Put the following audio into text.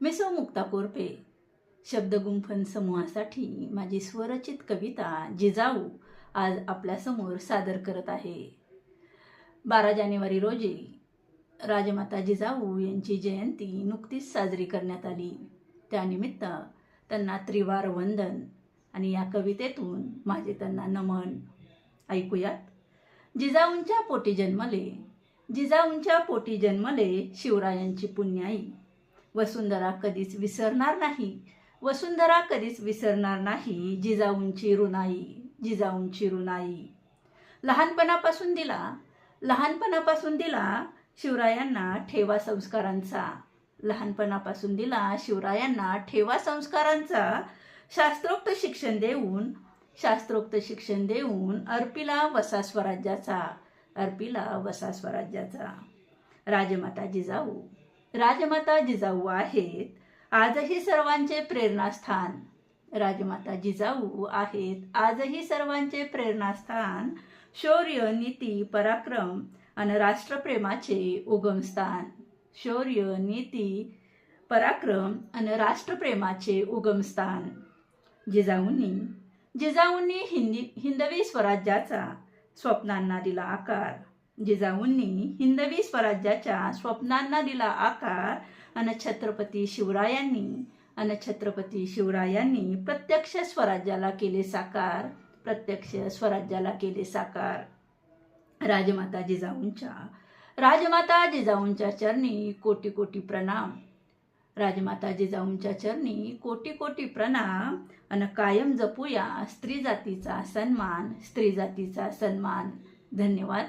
मी सौ मुक्ता कोरपे शब्दगुंफन समूहासाठी माझी स्वरचित कविता जिजाऊ आज आपल्यासमोर सादर करत आहे। 12 जानेवारी रोजी राजमाता जिजाऊ यांची जयंती नुकतीच साजरी करण्यात आली। त्यानिमित्त त्यांना त्रिवार वंदन आणि या कवितेतून माझे त्यांना नमन। ऐकूयात। जिजाऊंच्या पोटी जन्मले, जिजाऊंच्या पोटी जन्मले शिवरायांची पुण्याई। वसुंधरा कधीच विसरणार नाही, वसुंधरा कधीच विसरणार नाही जिजाऊंची ऋणाई, जिजाऊंची ऋणाई। लहानपणापासून दिला शिवरायांना ठेवा संस्कारांचा, लहानपणापासून दिला शिवरायांना ठेवा संस्कारांचा। शास्त्रोक्त शिक्षण देऊन अर्पिला वसा स्वराज्याचा, अर्पिला वसा स्वराज्याचा। राजमाता जिजाऊ आहेत आजही सर्वांचे प्रेरणास्थान, राजमाता जिजाऊ आहेत आजही सर्वांचे प्रेरणास्थान। शौर्य, नीती, पराक्रम आणि राष्ट्रप्रेमाचे उगमस्थान, शौर्य, नीती, पराक्रम आणि राष्ट्रप्रेमाचे उगमस्थान। जिजाऊंनी हिंदवी स्वराज्याचा स्वप्नांना दिला आकार, जिजाऊंनी हिंदवी स्वराज्याच्या स्वप्नांना दिला आकार। आणि छत्रपती शिवरायांनी प्रत्यक्ष स्वराज्याला केले साकार, प्रत्यक्ष स्वराज्याला केले साकार। राजमाता जिजाऊंच्या चरणी कोटी कोटी प्रणाम, राजमाता जिजाऊंच्या चरणी कोटी कोटी प्रणाम। आणि कायम जपूया स्त्री जातीचा सन्मान, स्त्री जातीचा सन्मान। धन्यवाद।